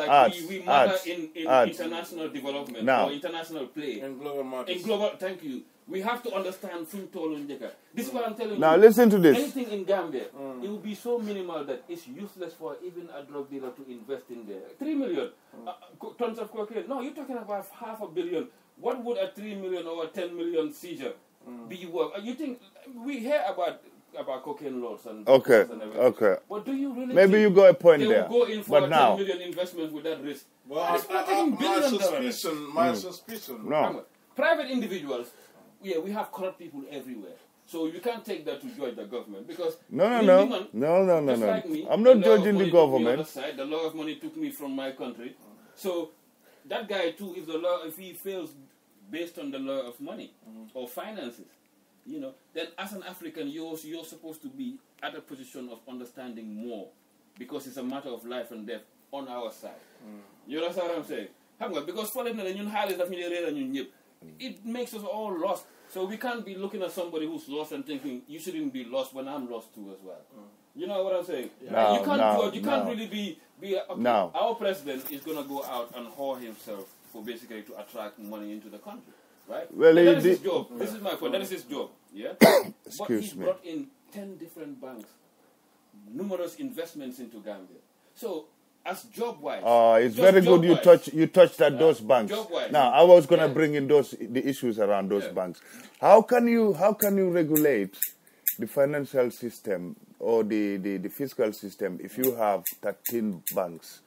like we matter in international development now, or international play. In global markets. In global, thank you. We have to understand this is what I'm telling you. Now listen to this. Anything in Gambia, it will be so minimal that it's useless for even a drug dealer to invest in there. 3 million tons of cocaine. No, you're talking about $500 million. What would a 3 million or a 10 million seizure be worth? You think we hear about cocaine laws and everything. Okay. But do you really maybe you got a point they there? Will go in for but a now, 10 million investment with that risk? Well, my suspicion. No. Private individuals, we have corrupt people everywhere. So you can't take that to judge the government because no. Like me, I'm not judging the government. The law of money took me from my country. So that guy too, if he fails based on the law of money or finances, then as an African, you're supposed to be at a position of understanding more because it's a matter of life and death on our side. You understand what I'm saying? Because it makes us all lost. So we can't be looking at somebody who's lost and thinking, you shouldn't be lost when I'm lost too as well. You know what I'm saying? No, you can't really be okay, no. Our president is going to go out and whore himself for basically to attract money into the country. Right? Well, that is his job. This is my point. That is his job. Yeah? But he brought in 10 different banks, numerous investments into Gambia. So, as job-wise... it's very good you touched at those banks. Now, I was going to bring in the issues around those banks. How can you regulate the financial system or the fiscal system if you have 13 banks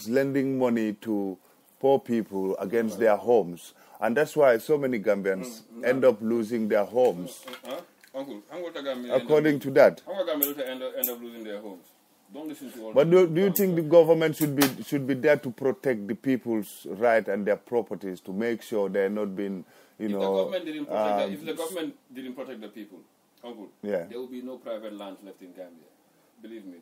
lending money to poor people against their homes? And that's why so many Gambians end up losing their homes. Uncle, according to that. How are Gambians end up losing their homes? Don't listen to all. But do you think the government should be there to protect the people's right and their properties to make sure they're not being, if the government didn't protect the people, Uncle, there will be no private land left in Gambia. Believe me.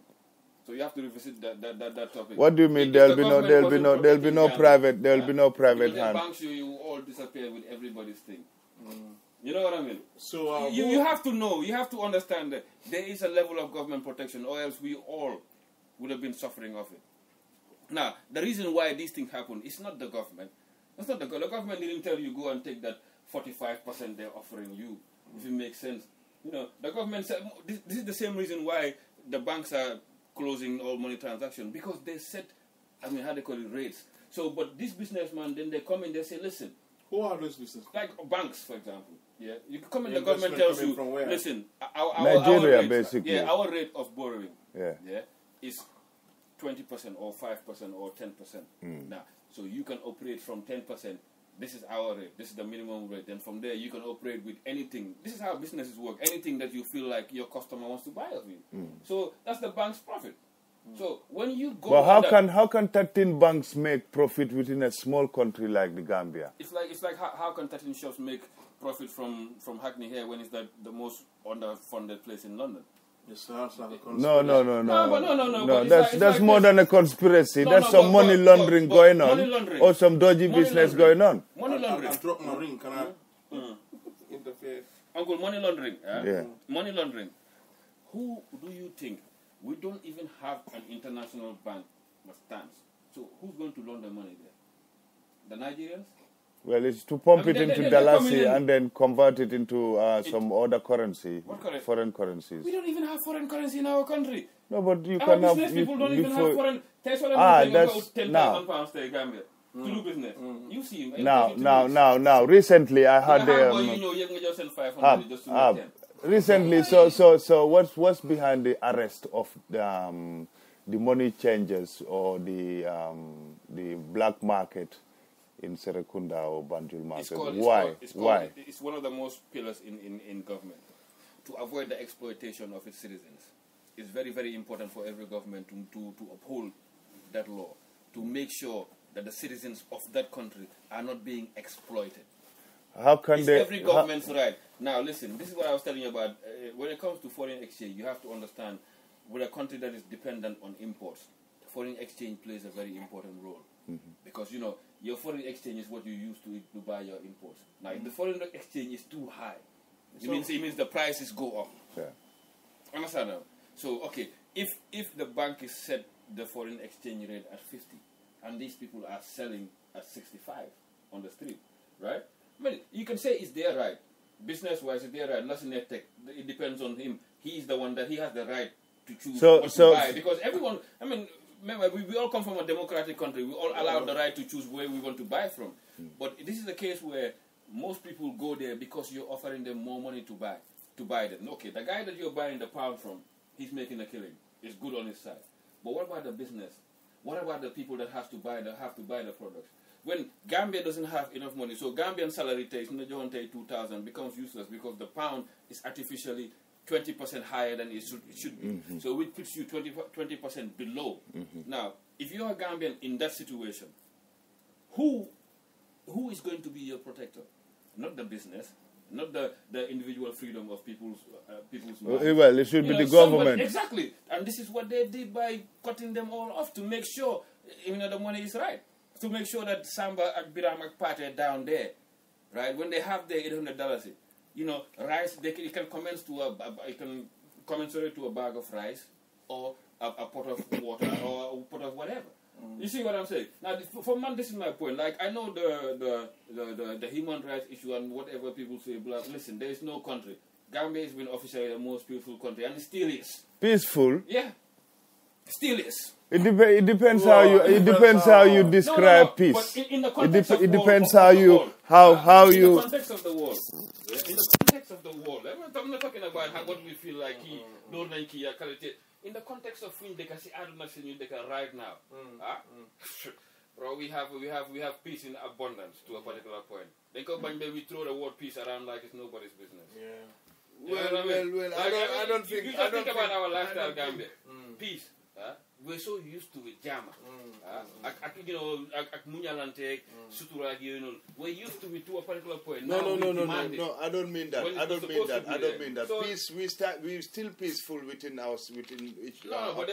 So you have to revisit that topic. What do you mean? There'll be no private hand. Banks you all disappear with everybody's thing. You know what I mean? So you have to know, you have to understand that there is a level of government protection, or else we all would have been suffering of it. Now, the reason why these things happen is not the government. It's not the government didn't tell you go and take that 45% they're offering you, if it makes sense. The government said this is the same reason why the banks are closing all money transaction, because they set, how they call it, rates. So, but this businessman, then they come in, they say, listen. Who are those businesses? Like banks, for example. Yeah, you come in, the government tells you, listen, Nigeria, our rate, basically. Yeah, our rate of borrowing, yeah, is 20% or 5% or 10%. Now, so you can operate from 10%. This is our rate. This is the minimum rate. Then from there, you can operate with anything. This is how businesses work. Anything that you feel like your customer wants to buy of you. So that's the bank's profit. So when you go, well, how can 13 banks make profit within a small country like the Gambia? It's like how can 13 shops make profit from Hackney here when it's the most underfunded place in London? No. That's more than a conspiracy. That's some money laundering going on, or some dodgy business going on. Money laundering. I dropped my ring. Can I interfere? Uncle, money laundering. Yeah. Money laundering. Who do you think? We don't even have an international bank that stands. So who's going to launder money there? The Nigerians? Well, it's to pump it into Dalasi and then convert it into some other currency, foreign currencies. We don't even have foreign currency in our country. No, but you our can have... business people don't even have foreign... That's what I'm saying about £10,000 to Gambia. To do business. You see... Now, recently I had... Recently, so what's behind the arrest of the money changers or the black market in Serekunda or Banjul market? Why? It's one of the most pillars in government to avoid the exploitation of its citizens. It's very, very important for every government to uphold that law, to make sure that the citizens of that country are not being exploited. How can they? Every government's right. Now, listen, this is what I was telling you about. When it comes to foreign exchange, you have to understand, with a country that is dependent on imports, foreign exchange plays a very important role. Because, your foreign exchange is what you use to buy your imports. Now, if the foreign exchange is too high, it means the prices go up. Yeah. Understand now? So, okay, if the bank is set the foreign exchange rate at 50, and these people are selling at 65 on the street, right? I mean, you can say it's their right, business-wise, it's their right. Nothing tech. It depends on him. He is the one that he has the right to choose what to buy, because everyone. I mean, remember, we all come from a democratic country. We all allow the right to choose where we want to buy from. But this is a case where most people go there because you're offering them more money to buy them. Okay, the guy that you're buying the pound from, he's making a killing. It's good on his side. But what about the business? What about the people that have to buy the products? When Gambia doesn't have enough money, so Gambian salary takes 2,000 becomes useless because the pound is artificially 20% higher than it should be. So it puts you 20% below. Now, if you're a Gambian in that situation, who is going to be your protector? Not the business, not the individual freedom of people's minds. Well, it should be the government. Exactly. And this is what they did by cutting them all off to make sure the money is right. To make sure that Samba and Biramak Party are down there, right? When they have their $800, rice, it can commensurate to a bag of rice or a pot of water or a pot of whatever. You see what I'm saying? Now, for man, this is my point. Like, I know the human rights issue and whatever people say. Blah. Listen, there is no country. Gambia has been officially the most peaceful country, and it still is. Peaceful? Yeah, still is. It depends how you describe peace. But in the context it depends how you. In the context of the world. In the context of the world. I'm not talking about what we feel like don't like in the context of which they can see right now. Bro, we have peace in abundance to a particular point. Then we throw the word peace around like it's nobody's business. Yeah. Well, I don't think. You just think about our lifestyle, Gambia. Peace. We're so used to it, Jama. We're used to it to a particular point. No. I don't mean that. I don't mean that. So peace. We're still peaceful within each other.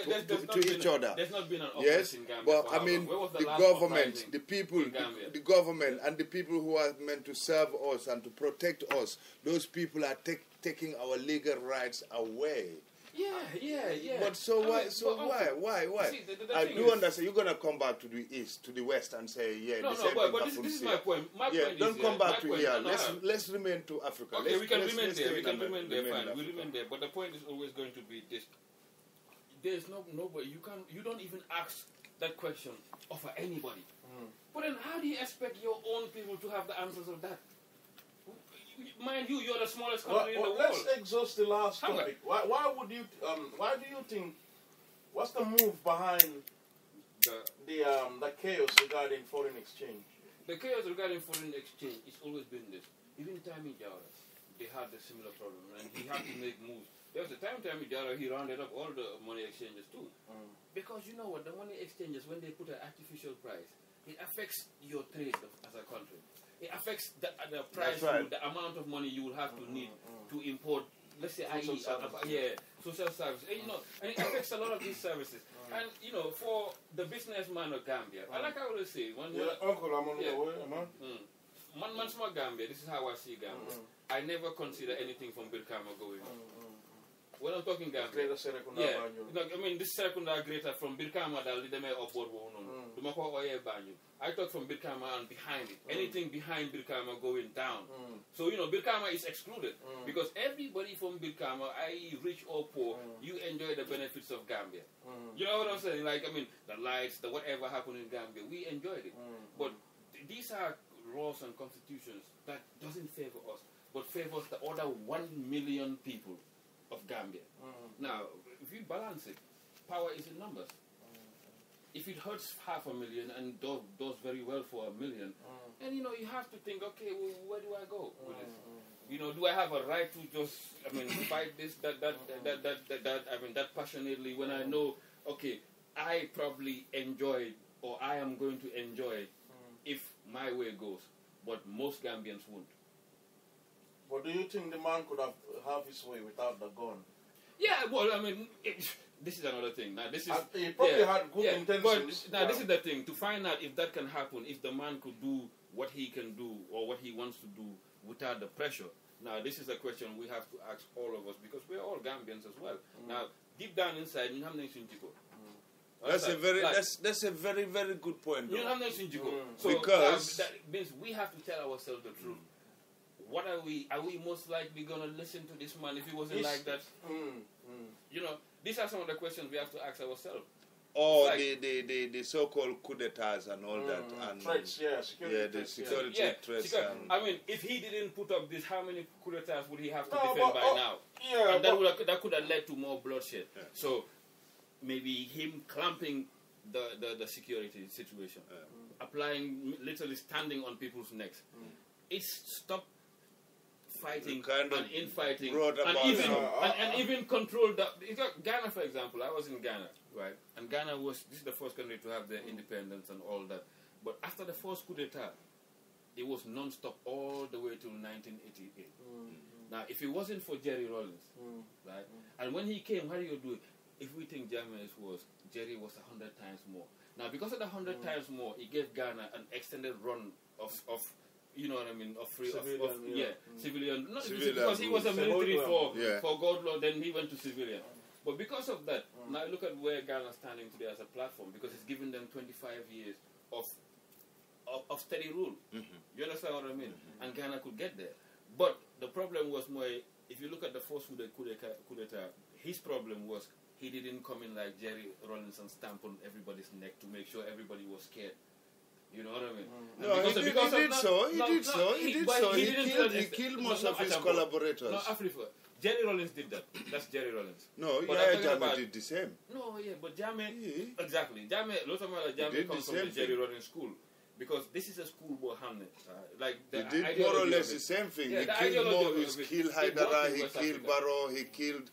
There's not been an offense in Gambia. But I mean, the government, the people, the government, and the people who are meant to serve us and to protect us. Those people are taking our legal rights away. Yeah. But why? See, I do understand. You're gonna come back to the east, to the west, and say, but this is my point. My point don't come back to here. Let's remain to Africa. Okay, we can remain there. Fine. We remain there. But the point is always going to be this: there's nobody. You don't even ask that question of anybody. But then, how do you expect your own people to have the answers of that? Mind you, you're the smallest country in the world. Let's exhaust the last topic. Why do you think? What's the move behind the chaos regarding foreign exchange? The chaos regarding foreign exchange has always been this. Even Tammy Jara, they had a similar problem, and he had to make moves. There was a time Tammy Jara, he rounded up all the money exchanges too, because you know what, the money exchanges, when they put an artificial price, it affects your trade as a country. It affects the price, the amount of money you will have to need to import, let's say, social services. And it affects a lot of these services. And, for the businessman of Gambia, like I always say, man small Gambia, this is how I see Gambia. I never consider anything from Birkama going on. When I'm talking Gambia, this secondary greater from Birkama, I talk from Birkama and behind it. Anything behind Birkama going down. So, Birkama is excluded. Because everybody from Birkama, i.e. rich or poor, you enjoy the benefits of Gambia. You know what I'm saying? The lights, the whatever happened in Gambia, we enjoyed it. But these are laws and constitutions that doesn't favor us, but favors the other 1 million people of Gambia. Now, if you balance it, power is in numbers. If it hurts 500,000 and does very well for 1 million, and you have to think, okay, well, where do I go with this? Do I have a right to just, fight this, that passionately when I know, okay, I probably enjoy it, or I am going to enjoy it if my way goes, but most Gambians won't. But do you think the man could have his way without the gun? Yeah, well, this is another thing. Now, this is he probably had good intentions. But this is the thing. To find out if that can happen, if the man could do what he can do or what he wants to do without the pressure. Now, this is a question we have to ask all of us because we're all Gambians as well. Now, deep down inside, That's a very that's a very good point. You know what I'm saying? So because that means we have to tell ourselves the truth. What are we? Are we most likely gonna listen to this man if he wasn't like that? You know, these are some of the questions we have to ask ourselves. Or the so-called coup d'etats and all that, and threats, security threats. I mean, if he didn't put up this, how many coup d'etats would he have to defend by now? Yeah, and that could have led to more bloodshed. Yeah. So maybe him clamping the security situation, applying, literally standing on people's necks. It's stop fighting and infighting and even control the Ghana, for example. I was in Ghana, right? And Ghana this is the first country to have their independence and all that. But after the first coup d'etat, it was non-stop all the way till 1988. Now, if it wasn't for Jerry Rawlings, right? And when he came, how do you do it? If we think Jerry was 100 times more. Now, because of the 100 times more, it gave Ghana an extended run of you know what I mean, of civilian. Not because he was a military for God Lord, then he went to civilian. But because of that, now look at where Ghana is standing today as a platform, because it's given them 25 years of steady rule. You understand what I mean? And Ghana could get there. But the problem was more, if you look at the first coup d'etat, his problem was he didn't come in like Jerry Rawlings and stamp on everybody's neck to make sure everybody was scared. You know what I mean? No, he killed most of his collaborators. No, Africa. Jerry Rawlings did that. That's Jerry Rawlings. No, Jammeh did the same. No, but Jammeh, exactly. Jammeh, lots of Jammeh comes from the Jerry Rawlings school. Because this is a schoolboy Hamlet. He did more or less the same thing. Yeah, he killed Haidara, he killed Barrow, he killed,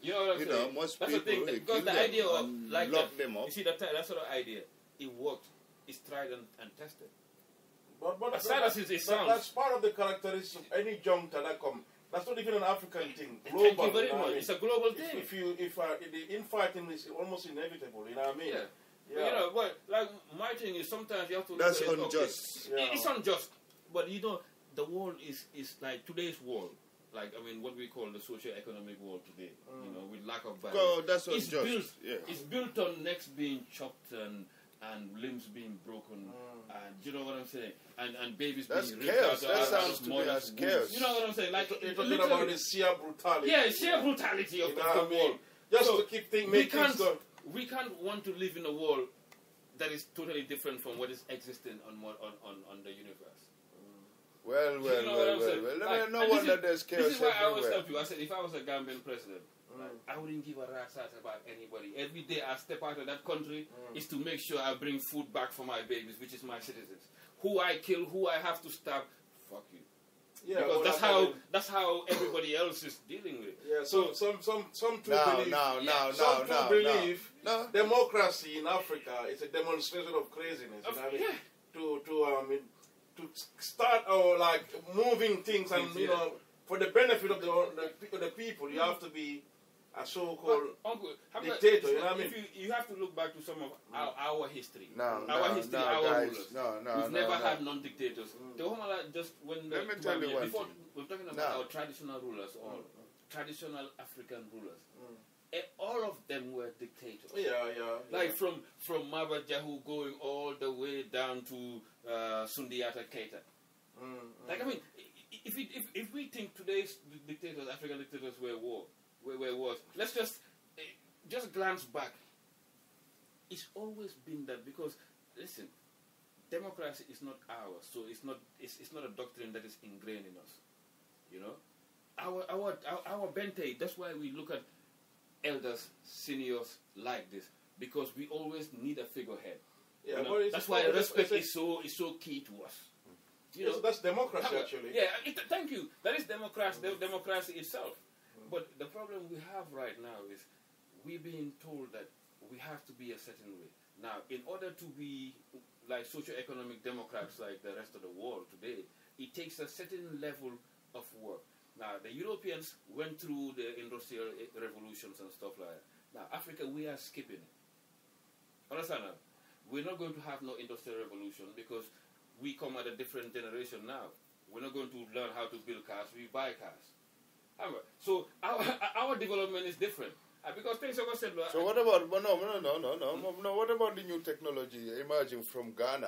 most that's people. The thing, because the idea of locked them up. You see, that sort of idea, it worked. It's tried and tested. But as sad as it sounds, that's part of the characteristics of any junta that come. That's not even an African thing. Global, thank you very much. It's a global thing. If the infighting is almost inevitable, you know what I mean? Yeah. Yeah. You know, but like my thing is sometimes you have to. That's unjust. Okay, it's unjust, but you know the world is like today's world. Like I mean, what we call the socio-economic world today. You know, with lack of balance. Oh, that's unjust. It's built on necks being chopped and limbs being broken, and you know what I'm saying, and babies being ripped out. That sounds to me as chaos. You know what I'm saying? Like you're talking about the sheer brutality. Yeah, sheer brutality of the world. Just to keep things making stuff. We can't want to live in a world that is totally different from what is existing on the universe. Well. No wonder there's chaos. This is why I always tell you. I said if I was a Gambian president, I wouldn't give a rat's ass about anybody. Every day I step out of that country is to make sure I bring food back for my babies, which is my citizens. Who I kill, who I have to stab, fuck you. Yeah, because that's how everybody else is dealing with it. Yeah, so some believe democracy in Africa is a demonstration of craziness. You know what I mean? To start moving things and for the benefit of the people, you have to be a so-called dictator. You know what I mean? You have to look back to some of our history. Our rulers. We've never had non-dictators. The woman just when let me tell you before we're talking about our traditional rulers or traditional African rulers. All of them were dictators. Like from Maba Jahu going all the way down to Sundiata Keita. Like I mean, if we think today's dictators, African dictators were wars, let's just glance back. It's always been that because listen, democracy is not ours, so it's not a doctrine that is ingrained in us. You know, our bente. That's why we look at elders, seniors like this, because we always need a figurehead. Yeah, you know? That's why respect is so key to us. You know, that's democracy actually. Yeah, thank you. That is democracy. Democracy itself. But the problem we have right now is we're being told that we have to be a certain way. Now, in order to be like socio-economic democrats like the rest of the world today, it takes a certain level of work. Now, the Europeans went through the industrial revolutions and stuff like that. Now, Africa, we are skipping it. Understand that? We're not going to have no industrial revolution because we come at a different generation now. We're not going to learn how to build cars. We buy cars. So our development is different. Because things are So what about, no, what about the new technology emerging from Ghana?